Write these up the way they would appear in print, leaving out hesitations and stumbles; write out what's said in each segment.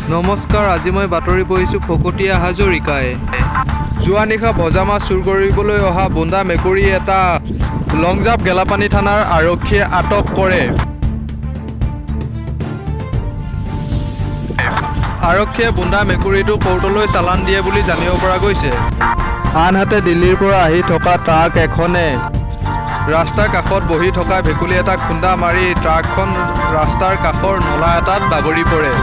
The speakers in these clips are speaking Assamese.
নমস্কাৰ, আজি মই বাতৰি পঢ়িছোঁ ফকতীয়া হাজৰিকাই। যোৱা নিশা ভজা মাছ চুৰ কৰিবলৈ অহা বুন্দা মেকুৰী এটা লংজাপ গেলাপানী থানাৰ আৰক্ষীয়ে আটক কৰে। আৰক্ষীয়ে বুন্দা মেকুৰীটো কোৰ্টলৈ চালান দিয়ে বুলি জানিব পৰা গৈছে। আনহাতে দিল্লীৰ পৰা আহি থকা ট্ৰাক এখনে ৰাস্তাৰ কাষত বহি থকা ভেকুলী এটাক খুন্দা মাৰি ট্ৰাকখন ৰাস্তাৰ কাষৰ নলা এটাত বাগৰি পৰে।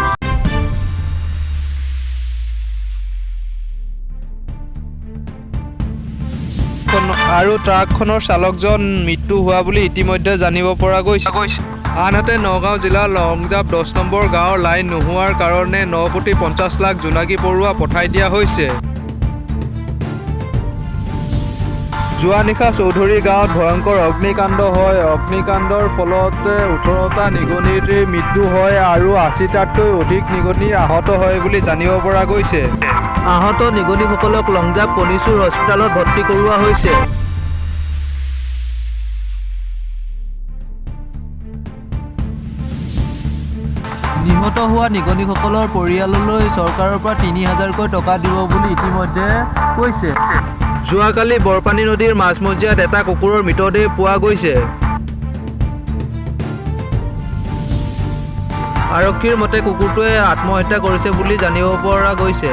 আৰু ট্ৰাকখনৰ চালকজন মৃত্যু হোৱা বুলি ইতিমধ্যে জানিব পৰা গৈছে। আনহাতে নগাঁও জিলাৰ লংজাপ 10 নম্বৰ গাঁৱৰ লাইন নোহোৱাৰ কাৰণে 9,50 লাখ জোনাকী পৰুৱা পঠাই দিয়া হৈছে। যোৱা নিশা চৌধুৰী গাঁৱত ভয়ংকৰ অগ্নিকাণ্ড হয়। অগ্নিকাণ্ডৰ ফলত 18টা নিগনিৰ মৃত্যু হয় আৰু 80টাতকৈ অধিক নিগনি আহত হয় বুলি জানিব পৰা গৈছে। আহত নিগনিসকলক লংজাপ কনিছুৰ হস্পিটেলত ভৰ্তি কৰোৱা হৈছে। নিহত হোৱা নিগনিসকলৰ পৰিয়াললৈ চৰকাৰৰ পৰা 3,000কৈ টকা দিব বুলি ইতিমধ্যে কৈছে। যোৱাকালি বৰপানী নদীৰ মাজমজিয়াত এটা কুকুৰৰ মৃতদেহ পোৱা গৈছে। আৰক্ষীৰ মতে কুকুৰটোৱে আত্মহত্যা কৰিছে বুলি জানিব পৰা গৈছে।